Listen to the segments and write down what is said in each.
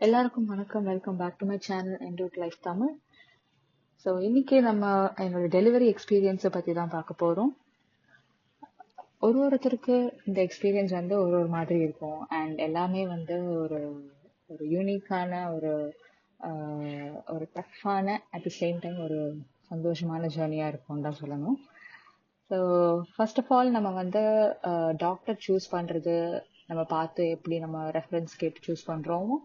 எல்லாருக்கும் வணக்கம். Welcome back to my channel என்டூட் லைஃப் தமிழ். ஸோ இன்னைக்கு நம்ம என்னோட டெலிவரி எக்ஸ்பீரியன்ஸை பற்றி தான் பார்க்க போகிறோம். ஒருத்தருக்கு இந்த எக்ஸ்பீரியன்ஸ் வந்து ஒரு மாதிரி இருக்கும். அண்ட் எல்லாமே வந்து ஒரு ஒரு யூனிக்கான ஒரு டஃப்பான அட் தி சேம் டைம் ஒரு சந்தோஷமான ஜேர்னியாக இருக்கும்னு தான் சொல்லணும். ஸோ ஃபர்ஸ்ட் ஆஃப் ஆல் நம்ம வந்து டாக்டர் சூஸ் பண்ணுறது நம்ம பார்த்து எப்படி நம்ம ரெஃபரன்ஸ் கேட்டு சூஸ் பண்ணுறோமோ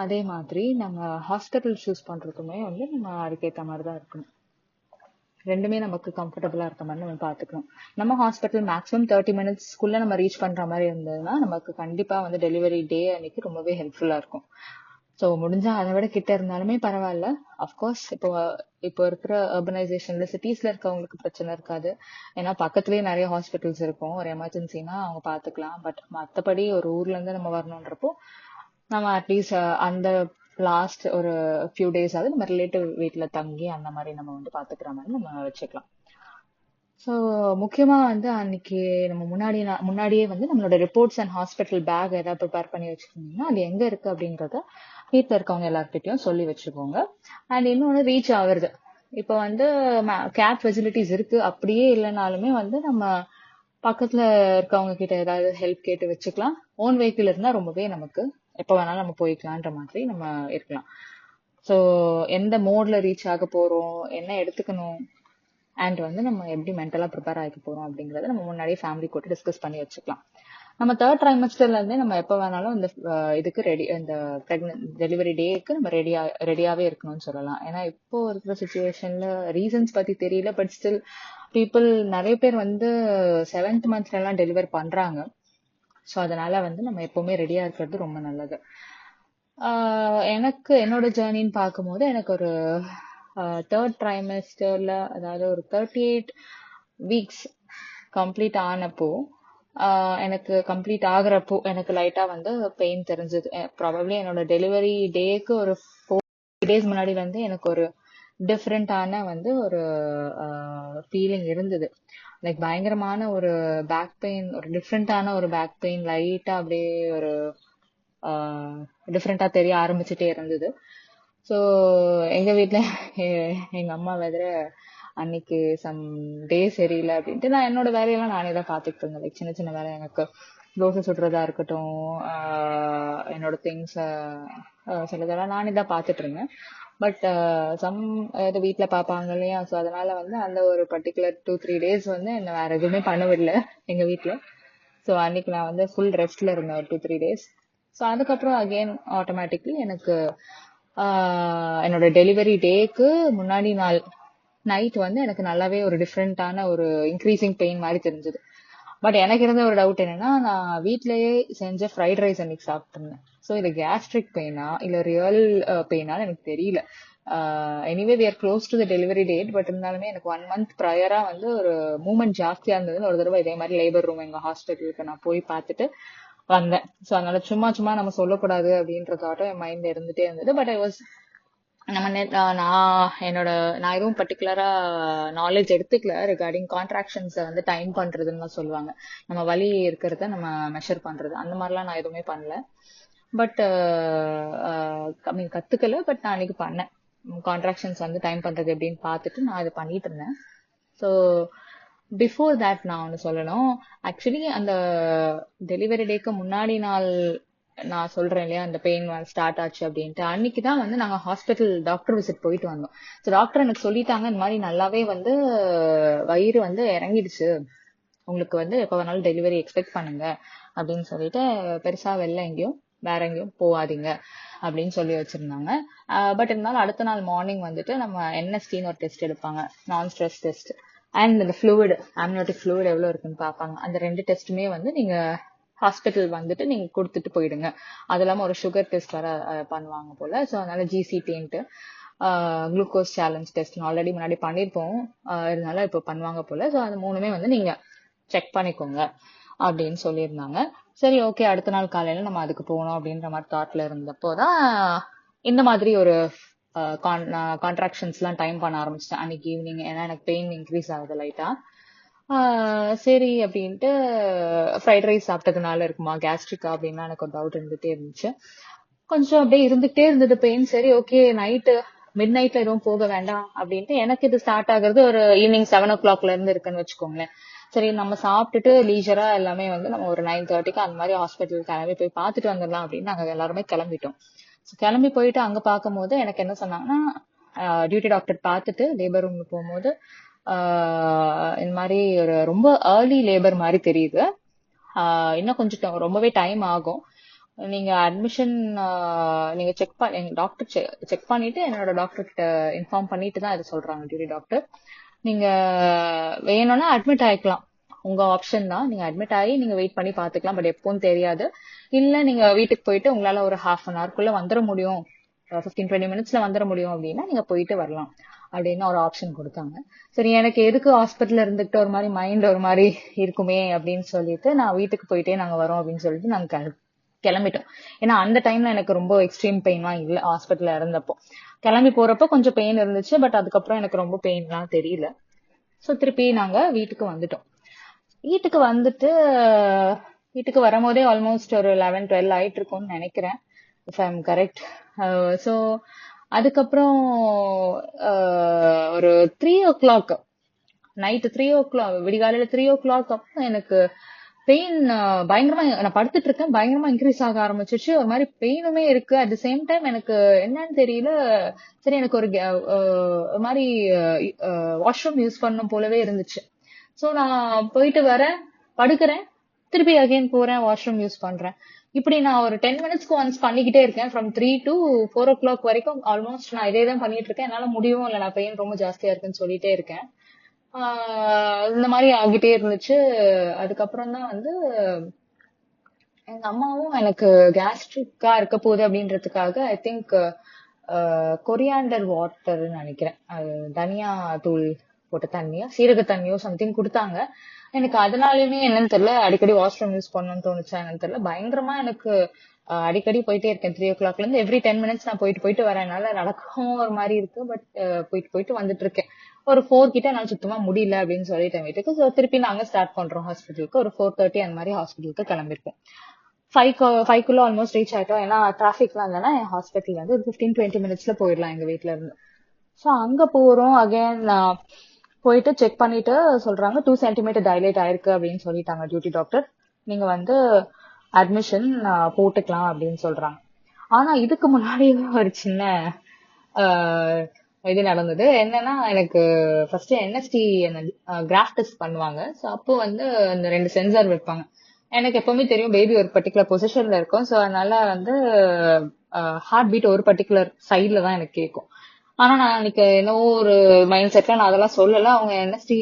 அதே மாதிரி நம்ம ஹாஸ்பிட்டல் சூஸ் பண்ணுறதுமே வந்து நம்ம அதுக்கேற்ற மாதிரி தான் இருக்கணும். ரெண்டுமே நமக்கு கம்ஃபர்டபுளாக இருக்க மாதிரி நம்ம பார்த்துக்கணும். நம்ம ஹாஸ்பிட்டல் மேக்ஸிமம் 30 மினிட்ஸ்க்குள்ளே நம்ம ரீச் பண்ணுற மாதிரி இருந்ததுன்னா நமக்கு கண்டிப்பாக வந்து டெலிவரி டே அன்னைக்கு ரொம்பவே ஹெல்ப்ஃபுல்லாக இருக்கும். ஸோ முடிஞ்சா அதை விட கிட்ட இருந்தாலுமே பரவாயில்ல. அஃப்கோர்ஸ் இப்போ இருக்கிற அர்பனைசேஷன்ல சிட்டிஸ்ல இருக்கவங்களுக்கு பிரச்சனை இருக்காது. ஏன்னா பக்கத்துலேயே நிறைய ஹாஸ்பிட்டல்ஸ் இருக்கும். ஒரு எமர்ஜென்சினா அவங்க பார்த்துக்கலாம். பட் மற்றபடி ஒரு ஊர்ல இருந்து நம்ம வரணுன்றப்போ நம்ம அட்லீஸ்ட் அந்த லாஸ்ட் ஒரு ஃபியூ டேஸ் ஆகுது நம்ம ரிலேட்டிவ் வீட்டில் தங்கி அந்த மாதிரி நம்ம வந்து பார்த்துக்கிற மாதிரி நம்ம வச்சுக்கலாம். ஸோ முக்கியமாக வந்து அன்னைக்கு நம்ம முன்னாடியே வந்து நம்மளோட ரிப்போர்ட்ஸ் அண்ட் ஹாஸ்பிட்டல் பேக் ஏதாவது ப்ரிப்பேர் பண்ணி வச்சுருந்தீங்கன்னா அது எங்கே இருக்குது அப்படின்றத வீட்டில் இருக்கவங்க எல்லார்கிட்டையும் சொல்லி வச்சுக்கோங்க. அண்ட் இன்னொன்று ரீச் ஆகுறது. இப்போ வந்து கேப் ஃபெசிலிட்டிஸ் இருக்குது. அப்படியே இல்லைனாலுமே வந்து நம்ம பக்கத்தில் இருக்கவங்க கிட்ட ஏதாவது ஹெல்ப் கேட்டு வச்சுக்கலாம். ஓன் வெஹிக்கிள் இருந்தால் ரொம்பவே நமக்கு எப்போ வேணாலும் நம்ம போய்க்கலான்ற மாதிரி நம்ம இருக்கலாம். ஸோ எந்த மோட்ல ரீச் ஆக போகிறோம், என்ன எடுத்துக்கணும், அண்ட் வந்து நம்ம எப்படி மென்டலாக ப்ரிப்பேர் ஆகிக்க போகிறோம் அப்படிங்கிறத நம்ம முன்னாடியே ஃபேமிலி கூட டிஸ்கஸ் பண்ணி வச்சுக்கலாம். நம்ம தேர்ட் ட்ரைமஸ்டர்லேருந்தே நம்ம எப்போ வேணாலும் இந்த இதுக்கு இந்த டெலிவரி டேக்கு நம்ம ரெடியாகவே இருக்கணும்னு சொல்லலாம். ஏன்னா இப்போ இருக்கிற சுச்சுவேஷனில் ரீசன்ஸ் பற்றி தெரியல. பட் ஸ்டில் பீப்புள் நிறைய பேர் வந்து 7th மந்த்லலாம் டெலிவர் பண்ணுறாங்க. ஸோ அதனால வந்து நம்ம எப்பவுமே ரெடியாக இருக்கிறது ரொம்ப நல்லது. எனக்கு என்னோட ஜேர்னின்னு பார்க்கும்போது எனக்கு ஒரு தேர்ட் ட்ரைமஸ்டர்ல அதாவது ஒரு 38 வீக்ஸ் கம்ப்ளீட் ஆனப்போ எனக்கு கம்ப்ளீட் ஆகுறப்போ எனக்கு லைட்டா வந்து பெயின் தெரிஞ்சது. ப்ராபப்ளி என்னோட டெலிவரி டேக்கு ஒரு 4 days முன்னாடி வந்து எனக்கு ஒரு டிஃப்ரெண்டான வந்து ஒரு ஃபீலிங் இருந்தது. லைக் பயங்கரமான ஒரு பேக் பெயின், ஒரு டிஃப்ரெண்டான ஒரு பேக் பெயின் லைட்டா அப்படியே ஒரு டிஃப்ரெண்டா தெரிய ஆரம்பிச்சுட்டே இருந்தது. ஸோ எங்க வீட்டுல எங்க அம்மா வேற அன்னைக்கு சம் டே சரியில்லை அப்படின்ட்டு நான் என்னோட வேலையெல்லாம் நானே தான் பார்த்துக்கிட்டு இருந்தேன். லைக் சின்ன சின்ன வேலை, எனக்கு தோசை சுடுறதா இருக்கட்டும், என்னோட திங்ஸ் சிலதெல்லாம் நானே தான் பார்த்துட்டு இருந்தேன். பட் சம் வீட்டுல பார்ப்பாங்க இல்லையா. ஸோ அதனால வந்து அந்த ஒரு பர்டிகுலர் 2-3 days வந்து என்ன வேற எதுவுமே பண்ண விடல எங்க வீட்டுல. ஸோ அன்னைக்கு நான் வந்து ஃபுல் ரெஸ்ட்ல இருந்தேன் ஒரு 2-3 days. ஸோ அதுக்கப்புறம் அகெயின் ஆட்டோமேட்டிக்லி எனக்கு என்னோட டெலிவரி டேக்கு முன்னாடி நாள் நைட் வந்து எனக்கு நல்லாவே ஒரு டிஃப்ரெண்டான ஒரு இன்க்ரீசிங் பெயின் மாதிரி தெரிஞ்சது. பட் எனக்கு இருந்த ஒரு டவுட் என்னன்னா, நான் வீட்லயே செஞ்ச ஃப்ரைட் ரைஸ் அன்னைக்கு சாப்பிட்டுருந்தேன். ஸோ இது கேஸ்ட்ரிக் பெயினா இல்லை ரியல் பெயினான்னு எனக்கு தெரியல. Anyway we are close to the delivery date. But இருந்தாலுமே எனக்கு 1 month ப்ரையரா வந்து ஒரு மூமெண்ட் ஜாஸ்தியா இருந்ததுன்னு ஒரு தடவை இதே மாதிரி லேபர் ரூம் எங்க ஹாஸ்பிட்டலுக்கு நான் போய் பார்த்துட்டு வந்தேன். ஸோ அதனால சும்மா நம்ம சொல்லக்கூடாது அப்படின்ற தாட்டும் என் மைண்ட்ல இருந்துட்டே இருந்தது. பட் ஐ வாஸ் நான் எதுவும் பர்டிகுலரா நாலேஜ் எடுத்துக்கல ரிகார்டிங் கான்ட்ராக்ஷன்ஸை வந்து டைம் பண்றதுன்னு சொல்லுவாங்க. நம்ம வலி இருக்கிறத நம்ம மெஷர் பண்றது, அந்த மாதிரிலாம் நான் எதுவுமே பண்ணல. பட் கத்துக்கல. பட் நான் அன்னைக்கு பண்ணேன். கான்ட்ராக்ஷன்ஸ் வந்து டைம் பண்றது எப்படின்னு பார்த்துட்டு நான் இதை பண்ணிட்டு இருந்தேன். ஸோ பிஃபோர் தேட் நான் ஒன்று சொல்லணும். ஆக்சுவலி அந்த டெலிவரி டேக்கு முன்னாடி நாள் நான் சொல்றேன் இல்லையா, அந்த பெயின் ஸ்டார்ட் ஆச்சு அப்படின்ட்டு, அன்னைக்கு தான் வந்து நாங்கள் ஹாஸ்பிட்டல் டாக்டர் விசிட் போயிட்டு வந்தோம். ஸோ டாக்டர் எனக்கு சொல்லிட்டாங்க, இந்த மாதிரி நல்லாவே வந்து வயிறு வந்து இறங்கிடுச்சு, உங்களுக்கு வந்து எப்போ வேணாலும் டெலிவரி எக்ஸ்பெக்ட் பண்ணுங்க அப்படின்னு சொல்லிட்டு பெருசா வெளில எங்கேயும் வேற எங்கேயும் போகாதீங்க அப்படின்னு சொல்லி வச்சிருந்தாங்க. பட் இருந்தாலும் அடுத்த நாள் மார்னிங் வந்துட்டு நம்ம என்எஸ்டின்னு ஒரு டெஸ்ட் எடுப்பாங்க, நான் ஸ்ட்ரெஸ் டெஸ்ட். அண்ட் இந்த ஃப்ளூயிட், அம்னியோட்டிக் ஃப்ளூயிட் எவ்வளோ இருக்குன்னு பார்ப்பாங்க. அந்த 2 டெஸ்ட்டுமே வந்து நீங்க ஹாஸ்பிட்டல் வந்துட்டு நீங்க கொடுத்துட்டு போயிடுங்க. அது இல்லாமல் ஒரு சுகர் டெஸ்ட் வர பண்ணுவாங்க போல. ஸோ அதனால ஜிசிடின்ட்டு குளுக்கோஸ் சேலஞ்ச் டெஸ்ட் ஆல்ரெடி முன்னாடி பண்ணியிருப்போம், இதனால இப்போ பண்ணுவாங்க போல. ஸோ அது 3மே வந்து நீங்க செக் பண்ணிக்கோங்க அப்படின்னு சொல்லியிருந்தாங்க. சரி, ஓகே, அடுத்த நாள் காலையில நம்ம அதுக்கு போகணும் அப்படின்ற மாதிரி தாட்ல இருந்தப்போதான் இந்த மாதிரி ஒரு கான்ட்ராக்ஷன்ஸ்லாம் டைம் பண்ண ஆரம்பிச்சிட்டேன் அன்னைக்கு ஈவினிங். ஏன்னா எனக்கு பெயின் இன்க்ரீஸ் ஆகுது லைட்டா. சரி அப்படின்ட்டு ஃப்ரைட் ரைஸ் சாப்பிட்டதுனால இருக்குமா கேஸ்ட்ரிக்கா அப்படின்னா எனக்கு ஒரு டவுட் இருந்துட்டே இருந்துச்சு. கொஞ்சம் அப்படியே இருந்துகிட்டே இருந்தது பெயின். சரி ஓகே நைட்டு மிட் நைட்ல எதுவும் போக வேண்டாம் அப்படின்ட்டு எனக்கு இது ஸ்டார்ட் ஆகுறது ஒரு ஈவினிங் 7 o'clockல இருந்து இருக்குன்னு வச்சுக்கோங்களேன். சரி நம்ம சாப்பிட்டுட்டு லீஜரா எல்லாமே வந்து நம்ம ஒரு 9:30க்கு அந்த மாதிரி ஹாஸ்பிட்டல் கிளம்பி போய் பார்த்துட்டு வந்துடலாம் அப்படின்னு நாங்க எல்லாருமே கிளம்பிட்டோம். கிளம்பி போயிட்டு அங்க பார்க்கும் போது எனக்கு என்ன சொன்னாங்கன்னா, டியூட்டி டாக்டர் பார்த்துட்டு லேபர் ரூம்ல போகும்போது இந்த மாதிரி ஒரு ரொம்ப ஏர்லி லேபர் மாதிரி தெரியுது. இன்னும் கொஞ்சம் ரொம்பவே டைம் ஆகும். நீங்க அட்மிஷன் நீங்க செக் பண்ணி டாக்டர் செக் பண்ணிட்டு என்னோட டாக்டர் கிட்ட இன்ஃபார்ம் பண்ணிட்டு தான் இது சொல்றாங்க டியூட்டி டாக்டர். நீங்க வேணும்னா அட்மிட் ஆயிக்கலாம், உங்க ஆப்ஷன் தான். நீங்க அட்மிட் ஆகி நீங்க வெயிட் பண்ணி பாத்துக்கலாம், பட் எப்பவும் தெரியாது. இல்ல நீங்க வீட்டுக்கு போயிட்டு உங்களால ஒரு ஹாஃப் அன் ஹவர்க்குள்ள வந்துட முடியும், 15-20 மினிட்ஸ்ல வந்துட முடியும் அப்படின்னா நீங்க போயிட்டு வரலாம் அப்படின்னு ஒரு ஆப்ஷன் கொடுத்தாங்க. சரி எனக்கு எதுக்கு ஹாஸ்பிட்டல்ல இருந்துட்டு ஒரு மாதிரி மைண்ட் ஒரு மாதிரி இருக்குமே அப்படின்னு சொல்லிட்டு நான் வீட்டுக்கு போயிட்டே நாங்க வரோம் அப்படின்னு சொல்லிட்டு நாங்க கிளம்பிட்டோம். ஏன்னா அந்த டைம்ல எனக்கு ரொம்ப எக்ஸ்ட்ரீம் பெயின்லாம் இல்ல. ஹாஸ்பிட்டல்ல இருந்தப்போ கிளம்பி போறப்போ கொஞ்சம் பெயின் இருந்துச்சு, பட் அதுக்கப்புறம் எனக்கு ரொம்ப பெயின்லாம் தெரியல. ஸோ திருப்பி நாங்க வீட்டுக்கு வந்துட்டோம். வீட்டுக்கு வந்துட்டு வீட்டுக்கு வரும்போதே ஆல்மோஸ்ட் ஒரு 11-12 ஆயிட்டு இருக்கும்னு நினைக்கிறேன், if I am correct. So அதுக்கப்புறம் ஒரு 3 o'clock நைட்டு 3 o'clock விடிகாலையில 3 o'clock அப்போ எனக்கு பெயின் பயங்கரமா, நான் படுத்துட்டு இருக்கேன், பயங்கரமா இன்க்ரீஸ் ஆக ஆரம்பிச்சிருச்சு. ஒரு மாதிரி பெயினுமே இருக்கு. அட் த சேம் டைம் எனக்கு என்னன்னு தெரியல, சரி எனக்கு ஒரு மாதிரி வாஷ்ரூம் யூஸ் பண்ணும் போலவே இருந்துச்சு. சோ நான் போயிட்டு வரேன், படுக்கிறேன், திருப்பி அகைன் போறேன், வாஷ்ரூம் யூஸ் பண்றேன். இப்படி நான் ஒரு 10 மினிட்ஸ்க்கு ஒன்ஸ் பண்ணிக்கிட்டே இருக்கேன். ஃப்ரம் 3 to 4 o'clock வரைக்கும் ஆல்மோஸ்ட் நான் இதே தான் பண்ணிட்டு இருக்கேன். என்னால முடியும் இல்ல, நான் பெயின் ரொம்ப ஜாஸ்தியா இருக்குன்னு சொல்லிட்டே இருக்கேன். இந்த மாதிரி ஆகிட்டே இருந்துச்சு. அதுக்கப்புறம் தான் வந்து எங்க அம்மாவும் எனக்கு கேஸ்ட்ரிக்கா இருக்க போகுது அப்படின்றதுக்காக ஐ திங்க் கொரியாண்டர் வாட்டர் நினைக்கிறேன், தனியா தூள் போட்ட தண்ணியோ சீரக தண்ணியோ சம்திங் கொடுத்தாங்க. எனக்கு அதனாலயுமே என்னன்னு தெரியல, அடிக்கடி வாஷ்ரூம் யூஸ் பண்ணணும்னு தோணுச்சா என்னன்னு தெரியல, பயங்கரமா எனக்கு அடிக்கடி போயிட்டே இருக்கேன். 3 o'clockல இருந்து எவ்ரி 10 மினிட்ஸ் நான் போயிட்டு போயிட்டு வரேன். என்னால நடக்கவும் ஒரு மாதிரி இருக்கு, பட் போயிட்டு போயிட்டு வந்துட்டு இருக்கேன். ஒரு 4 கிட்ட என்னால சுத்தமா முடியல அப்படின்னு சொல்லிட்டேன் வீட்டுக்கு. ஸோ திருப்பி நாங்க ஸ்டார்ட் பண்றோம் ஹாஸ்பிட்டலுக்கு. ஒரு 4:30 அந்த மாதிரி ஹாஸ்பிட்டலுக்கு கிளம்பிருக்கோம். 5க்குள்ள ஆல்மோஸ்ட் ரீச் ஆயிட்டோம். ஏன்னா டிராபிக்லாம் இல்லைன்னா என் ஹாஸ்பிட்டல் வந்து 15-20 மினிட்ஸ்ல போயிடலாம் எங்க வீட்ல இருந்து. ஸோ அங்க போறோம். அகைன் போயிட்டு செக் பண்ணிட்டு சொல்றாங்க 2 சென்டிமீட்டர் டைலேட் ஆயிருக்கு அப்படின்னு சொல்லிட்டாங்க டியூட்டி டாக்டர். நீங்க வந்து அட்மிஷன் போட்டுக்கலாம் அப்படின்னு சொல்றாங்க. ஆனா இதுக்கு முன்னாடி ஒரு சின்ன இது நடந்தது. என்னன்னா எனக்கு ஃபர்ஸ்ட் என்எஸ்டி கிராஃப்ட் டெஸ்ட் பண்ணுவாங்க. ஸோ அப்போ வந்து அந்த 2 சென்சார் வைப்பாங்க. எனக்கு எப்பவுமே தெரியும் பேபி ஒரு பர்டிகுலர் பொசிஷன்ல இருக்கும். ஸோ அதனால வந்து ஹார்ட் பீட் ஒரு பர்டிகுலர் சைட்ல தான் எனக்கு கேட்கும். ஆனா நான் அன்னைக்கு என்னவோ ஒரு மைண்ட் செட்ல நான் அதெல்லாம் சொல்லல. அவங்க என்எஸ்டி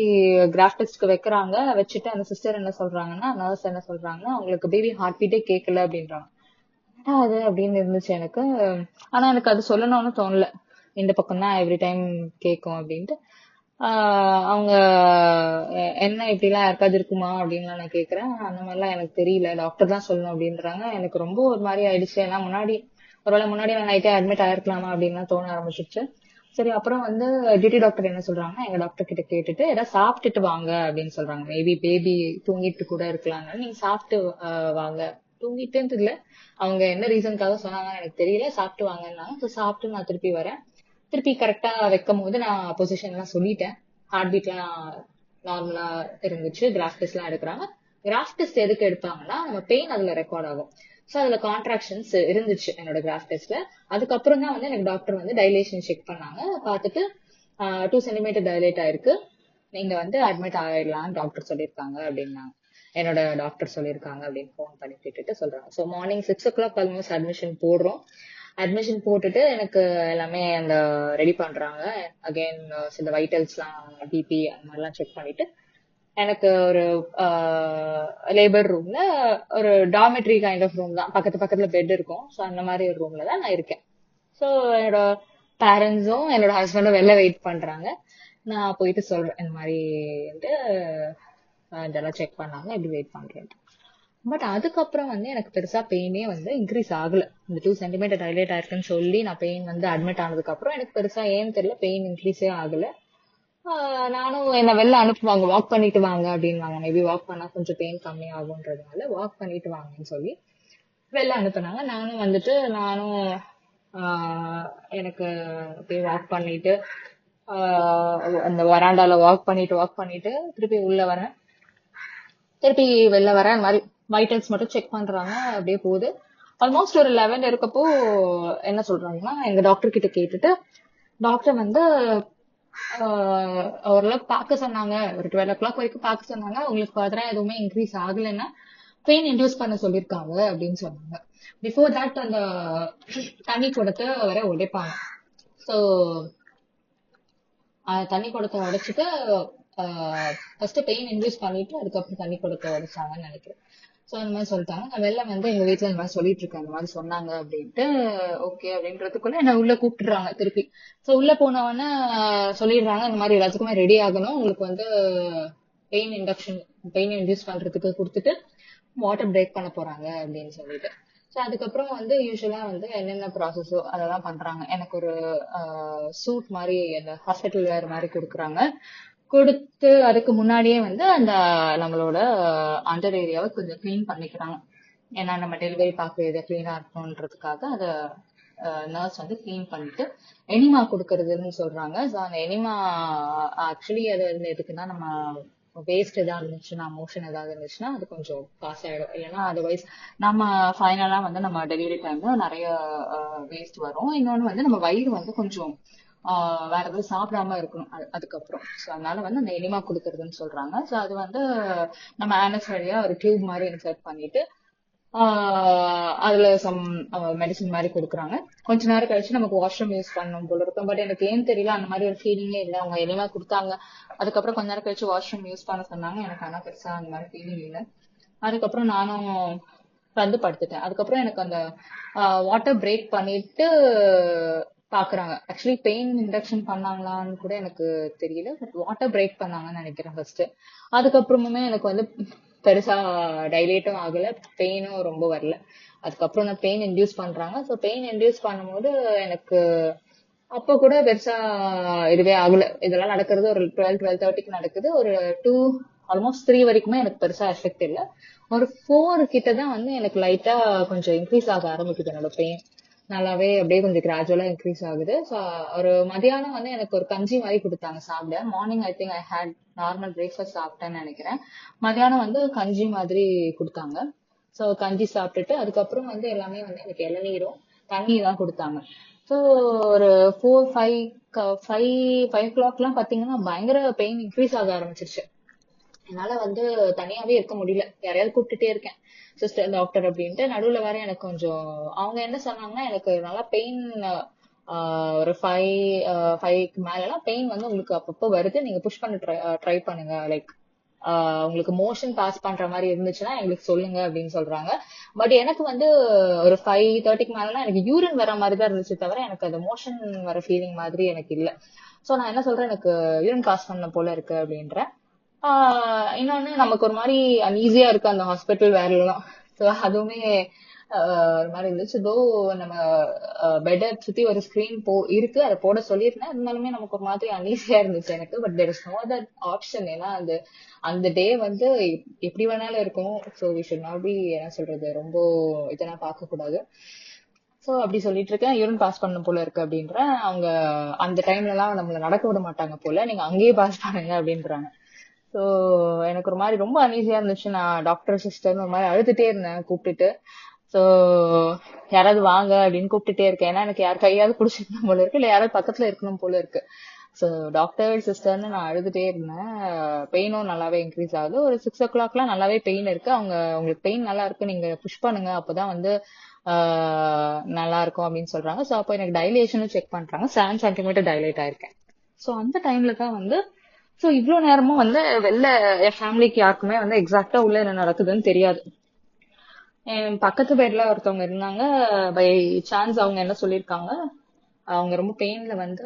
கிராஃப்ட் டெஸ்ட்க்கு வைக்கிறாங்க. வச்சுட்டு அந்த சிஸ்டர் என்ன சொல்றாங்கன்னா, நர்ஸ் என்ன சொல்றாங்கன்னா, அவங்களுக்கு பேபி ஹார்ட் பீட்டே கேட்கல அப்படின்றாங்க. அது அப்படின்னு இருந்துச்சு எனக்கு. ஆனா எனக்கு அது சொல்லணும்னு தோணல, இந்த பக்கம் தான் எவ்ரி டைம் கேட்கும் அப்படின்ட்டு. அவங்க என்ன இப்படி எல்லாம் யாருக்காவது இருக்குமா அப்படின்னு நான் கேக்குறேன். அந்த மாதிரிலாம் எனக்கு தெரியல, டாக்டர் தான் சொல்லணும் அப்படின்றாங்க. எனக்கு ரொம்ப ஒரு மாதிரி ஆயிடுச்சு. ஏன்னா ஒருவேளை முன்னாடி நான் நைட்டே அட்மிட் ஆயிருக்கலாமா அப்படின்னு தோண ஆரம்பிச்சிருச்சு. சரி அப்புறம் வந்து டியூட்டி டாக்டர் என்ன சொல்றாங்கன்னா, எங்க டாக்டர் கிட்ட கேட்டுட்டு ஏதாவது சாப்பிட்டுட்டு வாங்க அப்படின்னு சொல்றாங்க. மேபி பேபி தூங்கிட்டு கூட இருக்கலாம், நீங்க சாப்பிட்டு வாங்க. தூங்கிட்டேன்னு இல்ல, அவங்க என்ன ரீசனுக்காக சொன்னாங்கன்னு எனக்கு தெரியல, சாப்பிட்டு வாங்கன்னாங்க. சாப்பிட்டு நான் திருப்பி வரேன். திருப்பி கரெக்டா வைக்கும் போது நான் பொசிஷன் எல்லாம் சொல்லிட்டேன். ஹார்ட் பீட்லாம் நார்மலா இருந்துச்சு. கிராஃப்ட் டெஸ்ட் எல்லாம் எடுக்கிறாங்க. கிராஃப்ட் டெஸ்ட் எதுக்கு எடுப்பாங்கன்னா, நம்ம பெயின் அதுல ரெக்கார்ட் ஆகும். ஸோ அதுல கான்ட்ராக்ஷன்ஸ் இருந்துச்சு என்னோட கிராஃப்ட் டெஸ்ட்ல. அதுக்கப்புறம் தான் வந்து எனக்கு டாக்டர் வந்து டைலேஷன் செக் பண்ணாங்க. பார்த்துட்டு 2 சென்டிமீட்டர் டைலேட் ஆயிருக்கு, நீங்க வந்து அட்மிட் ஆயிடலாம் டாக்டர் சொல்லியிருக்காங்க அப்படின்னாங்க. என்னோட டாக்டர் சொல்லியிருக்காங்க அப்படின்னு ஃபோன் பண்ணி கேட்டுட்டு சொல்றாங்க. So morning 6 o'clock almost admission போடுறோம். அட்மிஷன் போட்டுட்டு எனக்கு எல்லாமே அந்த ரெடி பண்றாங்க. அகைன் சில வைட்டல்ஸ்லாம் பிபி அந்த மாதிரிலாம் செக் பண்ணிட்டு எனக்கு ஒரு லேபர் ரூம்ல ஒரு டார்மெட்ரி கைண்ட் ஆஃப் ரூம் தான், பக்கத்து பக்கத்துல பெட் இருக்கும். ஸோ அந்த மாதிரி ஒரு ரூம்ல தான் நான் இருக்கேன். ஸோ என்னோட பேரண்ட்ஸும் என்னோட ஹஸ்பண்டும் வெளில வெயிட் பண்றாங்க. நான் போயிட்டு சொல்றேன் இந்த மாதிரி இதெல்லாம் செக் பண்ணாங்க, எப்படி வெயிட் பண்றேன். பட் அதுக்கப்புறம் வந்து எனக்கு பெருசா பெயினே வந்து இன்க்ரீஸ் ஆகல. இந்த 2 சென்டிமீட்டர் டைலேட் ஆயிருக்குன்னு சொல்லி நான் பெயின் வந்து அட்மிட் ஆனதுக்கு அப்புறம் எனக்கு பெருசா ஏன்னு தெரியல பெயின் இன்க்ரீஸே ஆகல. நானும் என்ன வெளில அனுப்புவாங்க, வாக் பண்ணிட்டு வாங்க அப்படின்வாங்க. மேபி வாக் பண்ணா கொஞ்சம் பெயின் கம்மி ஆகுன்றதுனால வாக் பண்ணிட்டு வாங்கன்னு சொல்லி வெளில அனுப்புனாங்க. நானும் எனக்கு அப்படியே வாக் பண்ணிட்டு அந்த வராண்டால வாக் பண்ணிட்டு திருப்பி உள்ள வரேன். திருப்பி வெளில வரேன். இந்த மாதிரி வைட்டல்ஸ் மட்டும் செக் பண்றாங்க. அப்படியே போகுது. ஆல்மோஸ்ட் ஒரு 11 இருக்கப்போ என்ன சொல்றாங்கன்னா, எங்க டாக்டர் கிட்ட கேட்டுட்டு, டாக்டர் வந்து ஓரளவுக்கு பார்க்க சொன்னாங்க. ஒரு 12 o'clock வரைக்கும் பார்க்க சொன்னாங்க. உங்களுக்கு ஃபர்தரா எதுவுமே இன்க்ரீஸ் ஆகலைன்னா பெயின் இன்டியூஸ் பண்ண சொல்லியிருக்காங்க அப்படின்னு சொன்னாங்க. பிஃபோர் தட் அந்த தண்ணி குடத்தை வர உடைப்பாங்க. ஸோ தண்ணி குடத்தை உடைச்சிட்டு ஃபர்ஸ்ட் பெயின் இன்டியூஸ் பண்ணிட்டு அதுக்கப்புறம் தண்ணி குடத்தை உடைச்சாங்கன்னு நினைக்கிறேன். ஸோ அந்த மாதிரி சொல்லிட்டாங்க. நான் வெளில வந்து எங்க வீட்டுல இந்த மாதிரி சொல்லிட்டு இருக்கேன், இந்த மாதிரி சொன்னாங்க அப்படின்ட்டு. ஓகே அப்படின்றதுக்குள்ள என்ன உள்ள கூப்பிட்டுறாங்க திருப்பி. ஸோ உள்ள போனவொடனே சொல்லிடுறாங்க, இந்த மாதிரி எல்லாத்துக்குமே ரெடி ஆகணும், உங்களுக்கு வந்து பெயின் இன்டியூஸ் பண்றதுக்கு கொடுத்துட்டு வாட்டர் பிரேக் பண்ண போறாங்க அப்படின்னு சொல்லிட்டு. ஸோ அதுக்கப்புறம் வந்து யூஸ்வலா வந்து என்னென்ன ப்ராசஸோ அதெல்லாம் பண்றாங்க. எனக்கு ஒரு சூட் மாதிரி அந்த ஹாஸ்பிட்டல் வேர் மாதிரி கொடுக்குறாங்க. கொடுத்து அதுக்கு முன்னாடியே வந்து அந்த நம்மளோட அண்டர் ஏரியாவை கொஞ்சம் கிளீன் பண்ணிக்கிறாங்க. ஏன்னா நம்ம டெலிவரி பார்க்க கிளீனா இருக்கணும்ன்றதுக்காக அதை நர்ஸ் வந்து கிளீன் பண்ணிட்டு எனிமா கொடுக்கறதுன்னு சொல்றாங்க. ஸோ அந்த எனிமா ஆக்சுவலி அது வந்து எதுக்குன்னா, நம்ம வேஸ்ட் ஏதாவது இருந்துச்சுன்னா, மோஷன் ஏதாவது இருந்துச்சுன்னா அது கொஞ்சம் காசு ஆயிடும். இல்லைன்னா அதர்வைஸ் நம்ம ஃபைனலா வந்து நம்ம டெலிவரி டைம்ல நிறைய வேஸ்ட் வரும். இன்னொன்னு வந்து நம்ம வயிறு வந்து கொஞ்சம் வேற எதுவும் சாப்பிடாம இருக்கணும் அதுக்கப்புறம். ஸோ அதனால வந்து அந்த எனிமா கொடுக்கறதுன்னு சொல்றாங்க. ஸோ அது வந்து நம்ம ஆனஸ் வழியா ஒரு டியூப் மாதிரி இன்சர்ட் பண்ணிட்டு அதுல சம் மெடிசன் மாதிரி கொடுக்குறாங்க. கொஞ்ச நேரம் கழிச்சு நமக்கு வாஷ்ரூம் யூஸ் பண்ணணும் போல இருக்கும். பட் எனக்கு ஏன் தெரியல, அந்த மாதிரி ஒரு ஃபீலிங்கே இல்லை. அவங்க எளிமையா கொடுத்தாங்க. அதுக்கப்புறம் கொஞ்ச நேரம் கழிச்சு வாஷ்ரூம் யூஸ் பண்ண சொன்னாங்க. எனக்கு ஆனா பெருசா அந்த மாதிரி ஃபீலிங் இல்லை. அதுக்கப்புறம் நானும் வந்து படுத்துட்டேன். அதுக்கப்புறம் எனக்கு அந்த வாட்டர் பிரேக் பண்ணிட்டு பாக்குறாங்க. ஆக்சுவலி பெயின் இண்டக்ஷன் பண்ணாங்களான்னு கூட எனக்கு தெரியல. பட் வாட்டர் பிரேக் பண்ணாங்கன்னு நினைக்கிறேன் ஃபர்ஸ்ட். அதுக்கப்புறமுமே எனக்கு வந்து பெருசா டைலேட்டும் ஆகல, பெயினும் ரொம்ப வரல. அதுக்கப்புறம் நான் பெயின் இன்டியூஸ் பண்றாங்க. ஸோ பெயின் இன்டியூஸ் பண்ணும்போது எனக்கு அப்ப கூட பெருசா இதுவே ஆகல. இதெல்லாம் நடக்கிறது ஒரு 12:30 நடக்குது. ஒரு 2 ஆல்மோஸ்ட் 3 வரைக்குமே எனக்கு பெருசா எஃபெக்ட் இல்லை. ஒரு 4 கிட்டதான் வந்து எனக்கு லைட்டா கொஞ்சம் இன்க்ரீஸ் ஆக ஆரம்பிக்குது என்னோட பெயின். நல்லாவே அப்படியே கொஞ்சம் கிராஜுவலா இன்க்ரீஸ் ஆகுது. ஸோ ஒரு மதியானம் வந்து எனக்கு ஒரு கஞ்சி மாதிரி கொடுத்தாங்க சாப்பிட. Morning I think I had normal breakfast சாப்பிட்டேன்னு நினைக்கிறேன். மதியானம் வந்து கஞ்சி மாதிரி கொடுத்தாங்க. ஸோ கஞ்சி சாப்பிட்டுட்டு அதுக்கப்புறம் வந்து எல்லாமே வந்து எனக்கு இளநீரும் தண்ணி தான் கொடுத்தாங்க. ஸோ ஒரு 5 o'clock பாத்தீங்கன்னா பயங்கர பெயின் இன்க்ரீஸ் ஆக ஆரம்பிச்சிருச்சு. என்னால வந்து தனியாவே இருக்க முடியல. யாரையாவது கூப்பிட்டுட்டே இருக்கேன், சிஸ்டர் டாக்டர் அப்படின்ட்டு. நடுவுல வேற எனக்கு கொஞ்சம் அவங்க என்ன சொன்னாங்கன்னா, எனக்கு நல்லா பெயின் ஒரு 5க்கு மேலாம் பெயின் வந்து உங்களுக்கு அப்பப்போ வருது, நீங்க புஷ் பண்ண ட்ரை பண்ணுங்க. லைக் உங்களுக்கு மோஷன் பாஸ் பண்ற மாதிரி இருந்துச்சுன்னா எங்களுக்கு சொல்லுங்க அப்படின்னு சொல்றாங்க. பட் எனக்கு வந்து ஒரு 5:30க்கு மேலாம் எனக்கு யூரின் வர மாதிரி தான் இருந்துச்சு, தவிர எனக்கு அந்த மோஷன் வர ஃபீலிங் மாதிரி எனக்கு இல்லை. ஸோ நான் என்ன சொல்றேன், எனக்கு யூரின் பாஸ் பண்ண போல இருக்கு அப்படின்றேன். இன்னொன்னு நமக்கு ஒரு மாதிரி அன்ஈஸியா இருக்கு அந்த ஹாஸ்பிட்டல் வேலைலாம். ஸோ அதுவுமே ஒரு மாதிரி இருந்துச்சு. தோ நம்ம பெட்டை சுத்தி ஒரு ஸ்கிரீன் இருக்கு, அதை போட சொல்லியிருந்தேன். இருந்தாலுமே நமக்கு ஒரு மாதிரி அன்ஈஸியா இருந்துச்சு எனக்கு. But there is no that option. ஏன்னா அந்த டே வந்து எப்படி வேணாலும் இருக்கும். So we should not be, என்ன சொல்றது, ரொம்ப இதெல்லாம் பார்க்க கூடாது. ஸோ அப்படி சொல்லிட்டு இருக்கேன், யூரின் பாஸ் பண்ண போல இருக்கு அப்படின்றேன். அவங்க அந்த டைம்ல எல்லாம் நம்மள நடக்க விட மாட்டாங்க போல, நீங்க அங்கேயே பாஸ் பண்ணுங்க அப்படின்றாங்க. ஸோ எனக்கு ஒரு மாதிரி ரொம்ப அன்ஈஸியா இருந்துச்சு. நான் டாக்டர் சிஸ்டர்னு ஒரு மாதிரி அழுதுட்டே இருந்தேன் கூப்பிட்டுட்டு. ஸோ யாராவது வாங்க அப்படின்னு கூப்பிட்டுட்டே இருக்கேன். ஏன்னா எனக்கு யார் கையாவது பிடிச்சிருக்கணும் போல இருக்கு, இல்லை யாராவது பக்கத்துல இருக்கணும் போல இருக்கு. ஸோ டாக்டர் சிஸ்டர்னு நான் அழுதுட்டே இருந்தேன். பெயினும் நல்லாவே இன்க்ரீஸ் ஆகுது. ஒரு 6 o'clockலாம் நல்லாவே பெயின் இருக்கு. உங்களுக்கு பெயின் நல்லா இருக்கு, நீங்க புஷ் பண்ணுங்க, அப்பதான் வந்து நல்லா இருக்கும் அப்படின்னு சொல்றாங்க. ஸோ அப்போ எனக்கு டைலேஷனும் செக் பண்றாங்க. 7 centimeter டைலேட் ஆயிருக்கேன். ஸோ அந்த டைம்ல தான் வந்து, ஸோ இவ்வளவு நேரமும் வந்து வெளில என் ஃபேமிலிக்கு யாருக்குமே வந்து எக்ஸாக்டா உள்ள என்ன நடக்குதுன்னு தெரியாது. என் பக்கத்து பெட்ல ஒருத்தவங்க இருந்தாங்க. பை சான்ஸ் அவங்க என்ன சொல்லியிருக்காங்க, அவங்க ரொம்ப பெயின்ல வந்து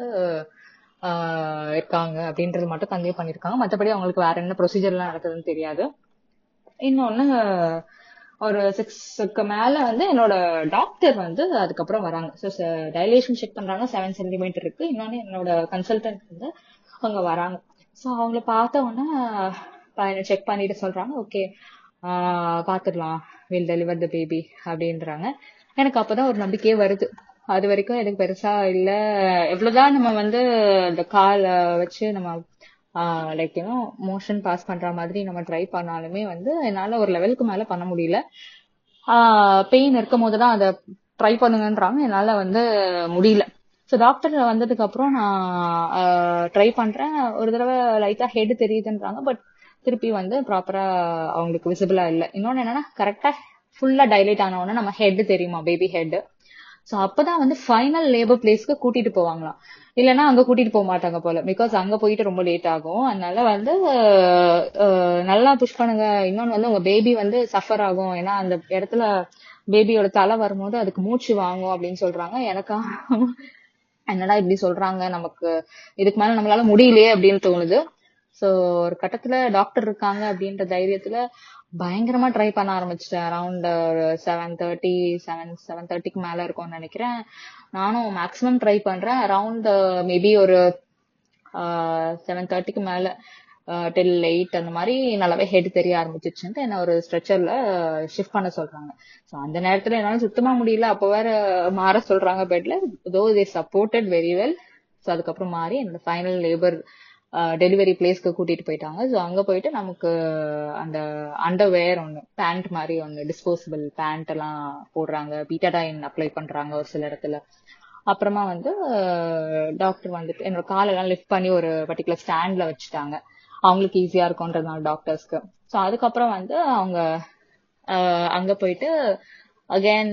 இருக்காங்க அப்படின்றது மட்டும் கன்வே பண்ணிருக்காங்க. மற்றபடி அவங்களுக்கு வேற என்ன ப்ரொசீஜர் எல்லாம் நடக்குதுன்னு தெரியாது. இன்னொன்னு, ஒரு 6க்கு மேல வந்து என்னோட டாக்டர் வந்து அதுக்கப்புறம் வராங்க. ஸோ டைலேஷன் செக் பண்றாங்க, 7 centimeter இருக்கு. இன்னொன்னு என்னோட கன்சல்டன்ட் வந்து அவங்க வராங்க. ஸோ அவங்கள பார்த்த உடனே செக் பண்ணிட்டு சொல்றாங்க, ஓகே பாத்துடலாம், வில் டெலிவர் த பேபி அப்படின்றாங்க. எனக்கு அப்பதான் ஒரு நம்பிக்கையே வருது. அது வரைக்கும் எனக்கு பெருசா இல்ல, எவ்வளவுதான் நம்ம வந்து இந்த கால் வச்சு நம்ம லைக் மோஷன் பாஸ் பண்ற மாதிரி நம்ம ட்ரை பண்ணாலுமே வந்து என்னால ஒரு லெவலுக்கு மேல பண்ண முடியல. பெயின் இருக்கும் போதுதான் அதை ட்ரை பண்ணுங்கன்றாங்க, என்னால வந்து முடியல. ஸோ டாக்டர் வந்ததுக்கு அப்புறம் நான் ட்ரை பண்றேன். ஒரு தடவை லைட்டா ஹெட் தெரியுதுன்றாங்க, பட் திருப்பி வந்து ப்ராப்பரா அவங்களுக்கு விசிபிளா இல்லை. இன்னொன்னு என்னன்னா, கரெக்டா ஃபுல்லா டைலேட் ஆன உடனே நம்ம ஹெட் தெரியுமா, பேபி ஹெட். சோ அப்பதான் வந்து ஃபைனல் லேபர் பிளேஸ்க்கு கூட்டிட்டு போவாங்களாம். இல்லைன்னா அங்க கூட்டிட்டு போக மாட்டாங்க போல, பிகாஸ் அங்க போயிட்டு ரொம்ப லேட் ஆகும். அதனால வந்து நல்லா புஷ் பண்ணுங்க. இன்னொன்னு வந்து உங்க பேபி வந்து சஃபர் ஆகும், ஏன்னா அந்த இடத்துல பேபியோட தலை வரும்போது அதுக்கு மூச்சு வாங்கும் அப்படின்னு சொல்றாங்க. எனக்கா என்னடா இப்படி சொல்றாங்க, நமக்கு இதுக்கு மேல நம்மளால முடியலையே அப்படின்னு தோணுது. சோ ஒரு கட்டத்துல டாக்டர் இருக்காங்க அப்படின்ற தைரியத்துல பயங்கரமா ட்ரை பண்ண ஆரம்பிச்சிட்டேன். அரௌண்ட் 7:30 மேல இருக்கும்னு நினைக்கிறேன். நானும் மேக்ஸிமம் ட்ரை பண்றேன். அரௌண்ட் மேபி ஒரு 7:30 மேல டில் 8 அந்த மாதிரி நல்லாவே ஹெட் தெரிய ஆரம்பிச்சிருச்சுன்ட்டு என்ன ஒரு ஸ்ட்ரெச்சர்ல ஷிஃப்ட் பண்ண சொல்றாங்க. ஸோ அந்த நேரத்துல என்னால சுத்தமா முடியல. அப்போ வேற மாற சொல்றாங்க பெட்ல. தோ தே சப்போர்ட்டட் வெரி வெல். ஸோ அதுக்கப்புறம் மாறி என்னோட ஃபைனல் லேபர் டெலிவரி பிளேஸ்க்கு கூட்டிட்டு போயிட்டாங்க. ஸோ அங்க போயிட்டு நமக்கு அந்த அண்டர்வேர் ஒன்று, பேண்ட் மாதிரி ஒன்று, டிஸ்போசபிள் பேண்ட் எல்லாம் போடுறாங்க. பீட்டாடைன் அப்ளை பண்றாங்க ஒரு சில இடத்துல. அப்புறமா வந்து டாக்டர் வந்துட்டு என்னோட காலெல்லாம் லிஃப்ட் பண்ணி ஒரு பர்டிகுலர் ஸ்டாண்ட்ல வச்சுட்டாங்க, அவங்களுக்கு ஈஸியா இருக்கும்ன்றதுனால டாக்டர்ஸ்க்கு. ஸோ அதுக்கப்புறம் வந்து அவங்க அங்க போயிட்டு அகைன்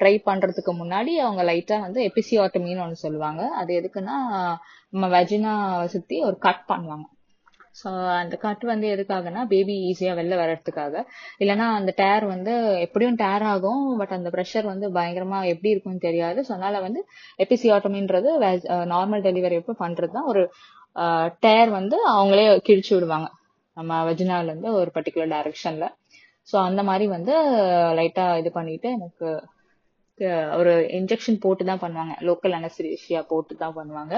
ட்ரை பண்றதுக்கு முன்னாடி அவங்க லைட்டா வந்து எபிசியாட்டமின்னு ஒன்று சொல்லுவாங்க. அது எதுக்குன்னா, நம்ம வெஜினா சுத்தி ஒரு கட் பண்ணுவாங்க. ஸோ அந்த கட் வந்து எதுக்காகனா, பேபி ஈஸியா வெளில வர்றதுக்காக. இல்லைன்னா அந்த டேர் வந்து எப்படியும் டேர் ஆகும், பட் அந்த ப்ரெஷர் வந்து பயங்கரமா எப்படி இருக்கும்னு தெரியாது. ஸோ அதனால வந்து எபிசியாட்டமின்றது நார்மல் டெலிவரி எப்போ பண்றதுதான், ஒரு டேர் வந்து அவங்களே கிழிச்சு விடுவாங்க நம்ம வெஜினால இருந்து ஒரு பர்டிகுலர் டைரக்ஷன்ல. ஸோ அந்த மாதிரி வந்து லைட்டா இது பண்ணிட்டு எனக்கு ஒரு இன்ஜெக்ஷன் போட்டு தான் பண்ணுவாங்க, லோக்கல் அனஸ்தீசியா போட்டு தான் பண்ணுவாங்க.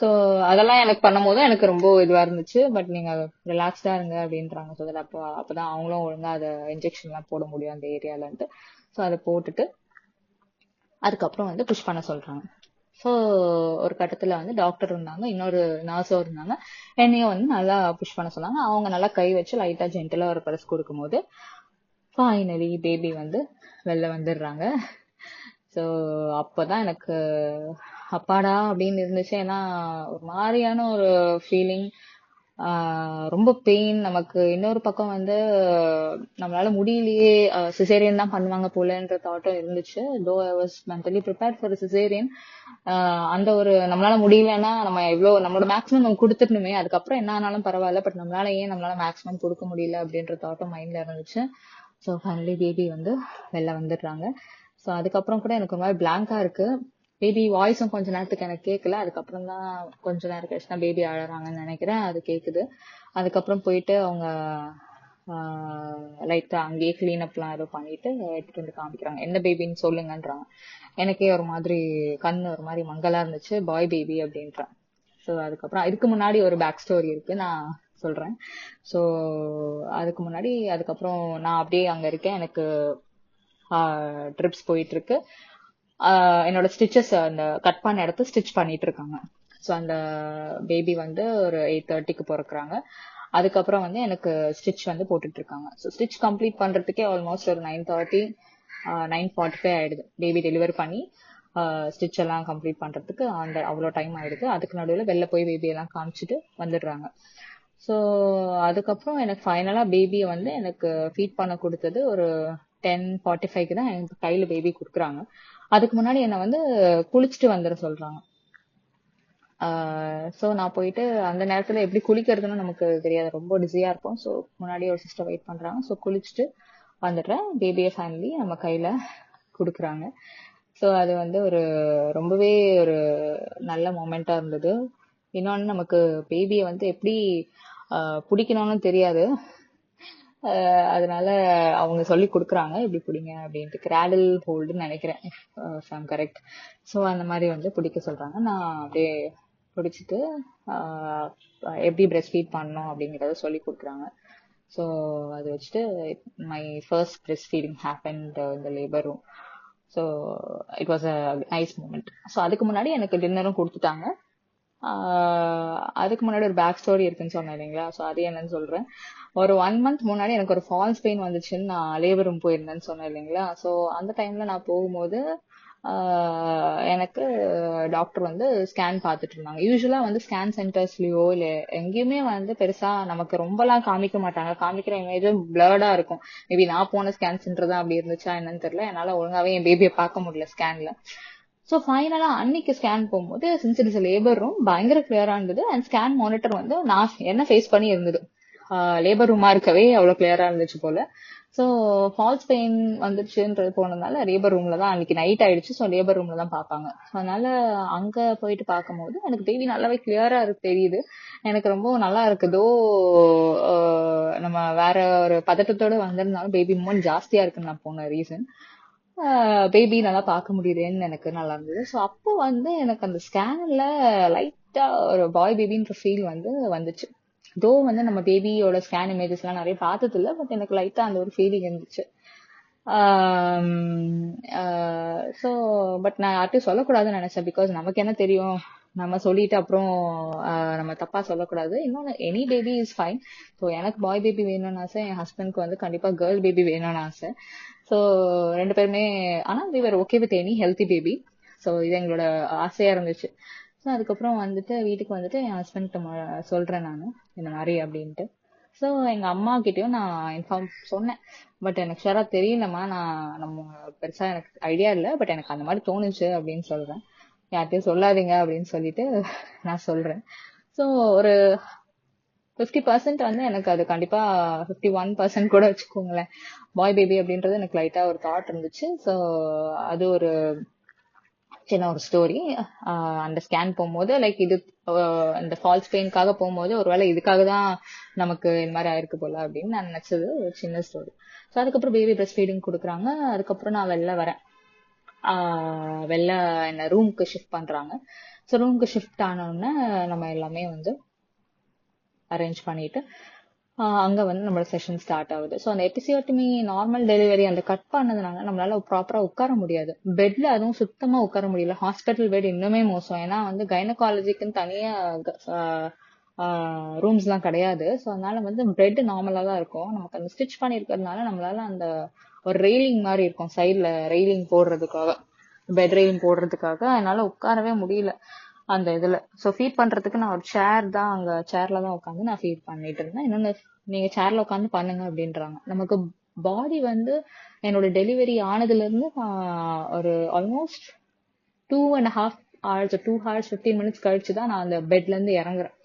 ஸோ அதெல்லாம் எனக்கு பண்ணும் போது எனக்கு ரொம்ப இதுவா இருந்துச்சு. பட் நீங்க ரிலாக்ஸ்டா இருங்க அப்படின்றாங்க. ஸோ அப்பதான் அவங்களும் ஒழுங்கா அதை இன்ஜெக்ஷன் எல்லாம் போட முடியும் அந்த ஏரியாலன்ட்டு. ஸோ அதை போட்டுட்டு அதுக்கப்புறம் வந்து புஷ் பண்ண சொல்றாங்க. ஸோ ஒரு கட்டத்துல வந்து டாக்டர் இருந்தாங்க, இன்னொரு நர்ஸும் இருந்தாங்க. என்னையும் வந்து நல்லா புஷ் பண்ண சொன்னாங்க. அவங்க நல்லா கை வச்சு லைட்டா ஜென்டலா ஒரு ப்ரெஸ் கொடுக்கும் போது ஃபைனலி பேபி வந்து வெளில வந்துடுறாங்க. ஸோ அப்பதான் எனக்கு அப்பாடா அப்படின்னு இருந்துச்சு. ஏன்னா ஒரு மாதிரியான ஒரு ஃபீலிங், ரொம்ப பெயின். நமக்கு இன்னொரு பக்கம் வந்து நம்மளால முடியலையே, சிசேரியன் தான் பண்ணுவாங்க போலன்ற தாட்டும் இருந்துச்சு. தோ I was mentally prepared for caesarean. அந்த ஒரு நம்மளால முடியலன்னா நம்ம எவ்வளவு நம்மளோட மேக்ஸிமம் நம்ம கொடுத்துடணுமே, அதுக்கப்புறம் என்ன ஆனாலும் பரவாயில்ல, பட் நம்மளால மேக்ஸிமம் கொடுக்க முடியல அப்படின்ற தாட்டும் மைண்ட்ல இருந்துச்சு. ஸோ ஃபைனலி பேபி வந்து வெளில வந்துடுறாங்க. ஸோ அதுக்கப்புறம் கூட எனக்கு ஒரு மாதிரி பிளாங்கா இருக்கு. பேபி வாய்ஸும் கொஞ்ச நேரத்துக்கு எனக்கு கேட்கல. அதுக்கப்புறம் தான் கொஞ்ச நேரம் கழிச்சு தான் பேபி அழறாங்கன்னு நினைக்கிறேன், அது கேக்குது. அதுக்கப்புறம் போயிட்டு அவங்க லைட்டா அங்கேயே கிளீன் அப்லாம் ஏதோ பண்ணிட்டு எடுத்துட்டு வந்து காமிக்கிறாங்க, என்ன பேபின்னு சொல்லுங்கன்றாங்க. எனக்கே ஒரு மாதிரி கண்ணு ஒரு மாதிரி மங்கலா இருந்துச்சு, பாய் பேபி அப்படின்றேன். ஸோ அதுக்கப்புறம் இதுக்கு முன்னாடி ஒரு பேக் ஸ்டோரி இருக்கு, நான் சொல்றேன். ஸோ அதுக்கப்புறம் நான் அப்படியே அங்க இருக்கேன். எனக்கு ட்ரிப்ஸ் போயிட்டு இருக்கு. என்னோட ஸ்டிச்சஸ் அந்த கட் பண்ண இடத்த ஸ்டிச் பண்ணிட்டு இருக்காங்க. ஸோ அந்த பேபி வந்து ஒரு 8:30க்கு பிறக்குறாங்க. அதுக்கப்புறம் வந்து எனக்கு ஸ்டிச் வந்து போட்டுட்டு இருக்காங்க. ஸோ ஸ்டிச் கம்ப்ளீட் பண்றதுக்கே ஆல்மோஸ்ட் ஒரு 9:30 9:45 ஆயிடுது. பேபி டெலிவரி பண்ணி ஸ்டிச் எல்லாம் கம்ப்ளீட் பண்றதுக்கு அவ்வளோ டைம் ஆயிடுது. அதுக்கு நடுவில் வெளில போய் பேபி எல்லாம் காமிச்சிட்டு வந்துடுறாங்க. ஸோ அதுக்கப்புறம் எனக்கு ஃபைனலா பேபியை வந்து எனக்கு ஃபீட் பண்ண கொடுத்தது ஒரு 10:45க்கு தான் எனக்கு கையில பேபி கொடுக்குறாங்க. அதுக்கு முன்னாடி என்னை வந்து குளிச்சுட்டு வந்துட சொல்றாங்க. ஸோ நான் போயிட்டு அந்த நேரத்துல எப்படி குளிக்கிறதுன்னு நமக்கு தெரியாது, ரொம்ப பிஸியா இருப்போம். ஸோ முன்னாடி ஒரு சிஸ்டர் வெயிட் பண்றாங்க. ஸோ குளிச்சுட்டு வந்துடுறேன். பேபியை ஃபைனலி நம்ம கையில கொடுக்குறாங்க. ஸோ அது வந்து ரொம்பவே ஒரு நல்ல மொமெண்டா இருந்தது. இன்னொன்னு, நமக்கு பேபியை வந்து எப்படி பிடிக்கணும்னு தெரியாது. அதனால அவங்க சொல்லி கொடுக்குறாங்க இப்படி பிடிங்க அப்படின்ட்டு, கிராடில் ஹோல்டுன்னு நினைக்கிறேன், கரெக்ட். ஸோ அந்த மாதிரி வந்து பிடிக்க சொல்றாங்க. நான் அப்படியே பிடிச்சிட்டு எப்படி பிரஸ்ட் ஃபீட் பண்ணணும் அப்படிங்கிறத சொல்லி கொடுக்குறாங்க. ஸோ அது வச்சுட்டு my first breast feeding happened இந்த labour room. So it was a nice moment. So அதுக்கு முன்னாடி எனக்கு டின்னரும் கொடுத்துட்டாங்க. அதுக்கு முன்னாடி ஒரு பேக் ஸ்டோரி இருக்குன்னு சொன்னேன் இல்லைங்களா, ஸோ அது என்னன்னு சொல்றேன். ஒரு 1 month முன்னாடி எனக்கு ஒரு ஃபால்ஸ் பெயின் வந்துச்சுன்னு நான் லேபர் ரூம் போயிருந்தேன்னு சொன்னேன் இல்லைங்களா. ஸோ அந்த டைம்ல நான் போகும்போது எனக்கு டாக்டர் வந்து ஸ்கேன் பார்த்துட்டு இருந்தாங்க. யூஸ்வலா வந்து ஸ்கேன் சென்டர்ஸ்லயோ இல்ல எங்கேயுமே வந்து பெருசா நமக்கு ரொம்பலாம் காமிக்க மாட்டாங்க. காமிக்கிற இமேஜும் பிளர்டா இருக்கும். மேபி நான் போன ஸ்கேன் சென்டர் தான் அப்படி இருந்துச்சா என்னன்னு தெரியல. என்னால ஒழுங்காவே என் பேபியை பார்க்க முடியல ஸ்கேன்ல. ஸோ ஃபைனலா அன்னைக்கு ஸ்கேன் போகும்போது சின்ஸ் இட்ஸ் லேபர் ரூம் பயங்கர கிளியரா இருந்தது. அண்ட் ஸ்கேன் மானிட்டர் வந்து நான் என்ன ஃபேஸ் பண்ணி இருந்தது. லேபர் ரூமா இருக்கவே அவ்வளவு கிளியரா இருந்துச்சு போல. ஸோ ஃபால்ஸ் பெயின் வந்துருச்சுன்றது போனதுனால லேபர் ரூம்ல தான் அன்னைக்கு நைட் ஆயிடுச்சு. ஸோ லேபர் ரூம்ல தான் பார்ப்பாங்க. ஸோ அதனால அங்க போயிட்டு பார்க்கும்போது எனக்கு பேபி நல்லாவே கிளியரா இருக்கு தெரியுது. எனக்கு ரொம்ப நல்லா இருக்குதோ நம்ம வேற ஒரு பதட்டத்தோட வந்திருந்தாலும் பேபி மூமெண்ட் ஜாஸ்தியா இருக்குன்னு நான் போன ரீசன். பேபி நல்லா பார்க்க முடியுதுன்னு எனக்கு நல்லா இருந்தது. ஸோ அப்போ வந்து எனக்கு அந்த ஸ்கேன்ல லைட்டா ஒரு பாய் பேபின்ற ஃபீல் வந்து வந்துச்சு. தோ வந்து நம்ம பேபியோட ஸ்கேன் இமேஜஸ் எல்லாம் நிறைய பார்த்தது இல்லை, பட் எனக்கு லைட்டா அந்த ஒரு ஃபீலிங் இருந்துச்சு. ஸோ பட் நான் யார்ட்டையும் சொல்லக்கூடாதுன்னு நினைச்சேன். பிகாஸ் நமக்கு என்ன தெரியும், நம்ம சொல்லிட்டு அப்புறம் நம்ம தப்பா சொல்லக்கூடாது. இன்னொன்னு any baby is fine. So எனக்கு பாய் பேபி வேணும்னு ஆசை, என் ஹஸ்பண்ட்க்கு வந்து கண்டிப்பா கேர்ள் பேபி வேணும்னு ஆசை. ஸோ 2 பேருமே, ஆனா we were okay with any healthy baby. So இது எங்களோட ஆசையா இருந்துச்சு. ஸோ அதுக்கப்புறம் வந்துட்டு வீட்டுக்கு வந்துட்டு என் ஹஸ்பண்ட் சொல்றேன் நான் இந்த மாதிரி அப்படின்ட்டு. ஸோ எங்க அம்மா கிட்டயும் நான் இன்ஃபார்ம் சொன்னேன். பட் எனக்கு ஷேரா தெரியலம்மா, நம்ம பெருசா எனக்கு ஐடியா இல்லை, பட் எனக்கு அந்த மாதிரி தோணுச்சு அப்படின்னு சொல்றேன். யார்கிட்டயும் சொல்லாதீங்க அப்படின்னு சொல்லிட்டு நான் சொல்றேன். ஸோ ஒரு 50% வந்து எனக்கு அது கண்டிப்பா 51% கூட வச்சுக்கோங்களேன், பாய் பேபி அப்படின்றது எனக்கு லைட்டா ஒரு தாட் இருந்துச்சு. ஸோ அது ஒரு சின்ன ஒரு ஸ்டோரி. அந்த ஸ்கேன் போகும்போது லைக் இது இந்த ஃபால்ஸ் பெயின்காக போகும்போது ஒருவேளை இதுக்காக தான் நமக்கு இந்த மாதிரி ஆயிருக்கு போல அப்படின்னு நான் நினைச்சது ஒரு சின்ன ஸ்டோரி. ஸோ அதுக்கப்புறம் பேபி பிரஸ்ட் ஃபீடிங் கொடுக்குறாங்க. அதுக்கப்புறம் நான் வெளில வரேன். வெளில என்ன ரூமுக்கு ஷிஃப்ட் பண்றாங்க. ஸோ ரூமுக்கு ஷிஃப்ட் ஆனோடனே நம்ம எல்லாமே வந்து அரேஞ்ச் பண்ணிட்டு அங்க வந்து நம்மளோட செஷன் ஸ்டார்ட் ஆகுது. ஸோ அந்த எபிசியோட்டமி நார்மல் டெலிவரி அந்த கட் பண்ணதுனால நம்மளால ப்ராப்பரா உட்கார முடியாது. பெட்ல அதுவும் சுத்தமா உட்கார முடியல. ஹாஸ்பிட்டல் பெட் இன்னுமே மோசம். ஏன்னா வந்து கைனகாலஜிக்குன்னு தனியா ரூம்ஸ் எல்லாம் கிடையாது. ஸோ அதனால வந்து பெட் நார்மலா தான் இருக்கும். நமக்கு அந்த ஸ்டிச் பண்ணிருக்கிறதுனால நம்மளால அந்த ஒரு ரெயிலிங் மாதிரி இருக்கும் சைட்ல, ரெயிலிங் போடுறதுக்காக, பெட் ரெயிலிங் போடுறதுக்காக அதனால உட்காரவே முடியல அந்த இதுல. ஸோ ஃபீட் பண்றதுக்கு நான் ஒரு சேர் தான், அங்க சேர்ல தான் உட்காந்து நான் ஃபீட் பண்ணிட்டு இருந்தேன். இன்னொன்னு, நீங்க சேர்ல உட்காந்து பண்ணுங்க அப்படின்றாங்க. நமக்கு பாடி வந்து என்னோட டெலிவரி ஆனதுல இருந்து ஒரு ஆல்மோஸ்ட் 2.5 hours 2 hours 15 minutes கழிச்சு தான் நான் அந்த பெட்ல இருந்து இறங்குறேன்.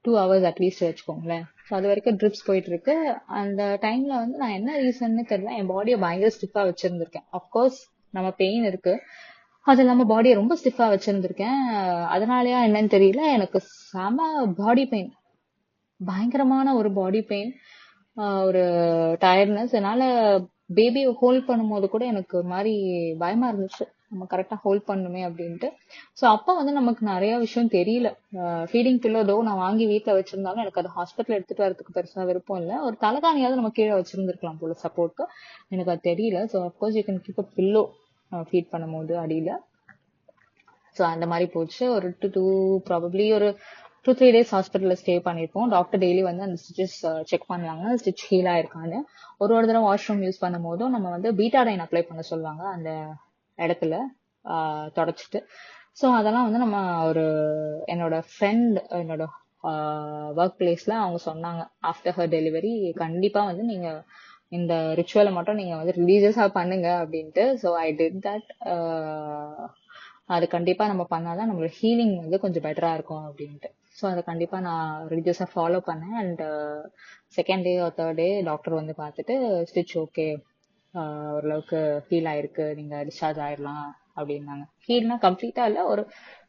2 hours அட்லீஸ்ட் வச்சுக்கோங்களேன். ஸோ அது வரைக்கும் ட்ரிப்ஸ் போயிட்டு இருக்கு. அந்த டைம்ல வந்து நான் என்ன ரீசன்னு தெரியல, என் பாடியை பயங்கர ஸ்டிஃபா வச்சிருந்திருக்கேன். அப்கோர்ஸ் நம்ம பெயின் இருக்கு, அது இல்லாம பாடியை ரொம்ப ஸ்டிஃபா வச்சிருந்திருக்கேன். அதனாலயா என்னன்னு தெரியல, எனக்கு செம பாடி பெயின், பயங்கரமான ஒரு பாடி பெயின், ஒரு டயர்ட்னஸ். அதனால பேபியை ஹோல்ட் பண்ணும்போது கூட எனக்கு ஒரு மாதிரி பயமா இருந்துச்சு, நம்ம கரெக்டா ஹோல்ட் பண்ணுமே அப்படின்ட்டு. ஸோ அப்ப வந்து நமக்கு நிறைய விஷயம் தெரியல. ஃபீடிங் பில்லோ நான் வாங்கி வீட்டுல வச்சிருந்தாலும் எனக்கு அது ஹாஸ்பிட்டல் எடுத்துட்டு வரதுக்கு பெருசா விருப்பம் இல்லை. ஒரு தலைகாணியாவது நம்ம கீழே வச்சிருந்துருக்கலாம் போல சப்போர்ட்க்கு, எனக்கு அது தெரியல. So of course you can keep a pillow feet பண்ணும்போது அடியில. ஸோ அந்த மாதிரி போச்சு. ஒரு ப்ராபப்ளி ஒரு 2-3 days ஹாஸ்பிட்டல்ல ஸ்டே பண்ணிருப்போம். டாக்டர் டெய்லி வந்து அந்த ஸ்டிச்சஸ் செக் பண்ணுவாங்க, ஸ்டிச் ஹீல் ஆயிருக்கான்னு. ஒரு தடவை வாஷ்ரூம் யூஸ் பண்ணும் போதும் நம்ம வந்து பீட்டாடைன் அப்ளை பண்ண சொல்லுவாங்க அந்த இடத்துல தொடச்சிட்டு. ஸோ அதெல்லாம் வந்து நம்ம என்னோட ஃப்ரெண்ட், என்னோட ஒர்க் பிளேஸ்ல அவங்க சொன்னாங்க, ஆஃப்டர் ஹர் டெலிவரி கண்டிப்பா வந்து நீங்க இந்த ரிச்சுவலை மட்டும் நீங்க வந்து ரிலீஜியஸா பண்ணுங்க அப்படின்ட்டு. So I did that. அது கண்டிப்பா நம்ம பண்ணாதான் நம்மளோட ஹீலிங் வந்து கொஞ்சம் பெட்டரா இருக்கும் அப்படின்ட்டு. ஸோ அதை கண்டிப்பா நான் ரிலீஜியஸா ஃபாலோ பண்ணேன். And second day or third day doctor வந்து பார்த்துட்டு ஸ்டிச் ஓகே, ஓரளவுக்கு ஹீல் ஆயிருக்கு, நீங்க டிஸ்சார்ஜ் ஆயிடலாம் அப்படின்னாங்க. ஹீல்னா கம்ப்ளீட்டா இல்ல, ஒரு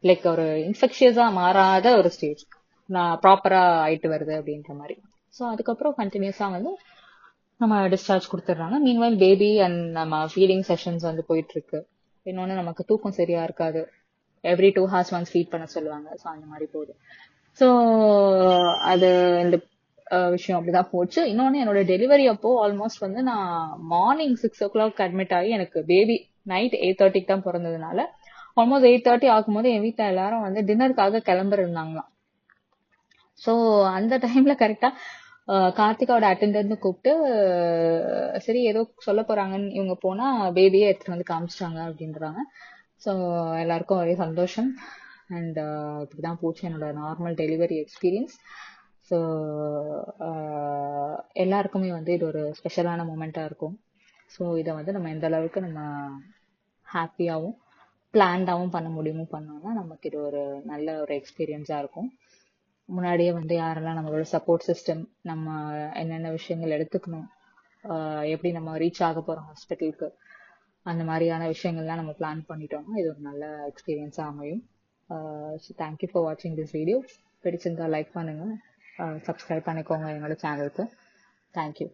லைக் ஒரு இன்ஃபெக்ஷியஸா மாறாத ஒரு ஸ்டேஜ், நான் ப்ராப்பரா ஆயிட்டு வருது அப்படின்ற மாதிரி. ஸோ அதுக்கப்புறம் கண்டினியூஸா வந்து நம்ம டிஸ்சார்ஜ் கொடுத்துட்றாங்க. மீன்வைல் பேபி அண்ட் நம்ம ஃபீடிங் செஷன்ஸ் வந்து போயிட்டு இருக்கு. இன்னொன்னு நமக்கு தூக்கம் சரியா இருக்காது, எவ்ரி 2 hours ஒன்ஸ் ஃபீட் பண்ண சொல்லுவாங்க. ஸோ அந்த மாதிரி போகுது. ஸோ அது இந்த விஷயம் அப்படிதான் போச்சு. இன்னொன்னு என்னோட டெலிவரி அப்போ ஆல்மோஸ்ட் வந்து நான் மார்னிங் 6 o'clock அட்மிட் ஆகி எனக்கு பேபி நைட் 8:30 தான் பிறந்ததுனால ஆல்மோஸ்ட் 8:30 ஆகும்போது என் வீட்டுல எல்லாரும் வந்து டின்னருக்காக கிளம்பிருந்தாங்களாம். ஸோ அந்த டைம்ல கரெக்டா கார்த்திகாவோட அட்டெண்டர்னு கூப்பிட்டு சரி ஏதோ சொல்ல போறாங்கன்னு இவங்க போனா பேபியே எடுத்துட்டு வந்து காமிச்சிட்டாங்க அப்படின்றாங்க. ஸோ எல்லாருக்கும் ஒரே சந்தோஷம். அண்ட் இப்படிதான் போச்சு என்னோட நார்மல் டெலிவரி எக்ஸ்பீரியன்ஸ். ஸோ எல்லாருக்குமே வந்து இது ஒரு ஸ்பெஷலான மூமெண்டா இருக்கும். ஸோ இதை வந்து நம்ம எந்த அளவுக்கு நம்ம ஹாப்பியாகவும் பிளான்டாகவும் பண்ண முடியுமோ பண்ணோம்னா நமக்கு இது ஒரு நல்ல ஒரு எக்ஸ்பீரியன்ஸா இருக்கும். முன்னாடியே வந்து யாரெல்லாம் நம்மளோட சப்போர்ட் சிஸ்டம், நம்ம என்னென்ன விஷயங்கள் எடுத்துக்கணும், எப்படி நம்ம ரீச் ஆக போறோம் ஹாஸ்பிட்டலுக்கு, அந்த மாதிரியான விஷயங்கள்லாம் நம்ம பிளான் பண்ணிட்டோம்னா இது ஒரு நல்ல எக்ஸ்பீரியன்ஸா அமையும். ஸோ தேங்க்யூ ஃபார் வாட்சிங் திஸ் வீடியோ. பிடிச்சிருந்தா லைக் பண்ணுங்க, சப்ஸ்கிரைப் பண்ணிக்கோங்க என்னோட சேனலுக்கு. தேங்க்யூ.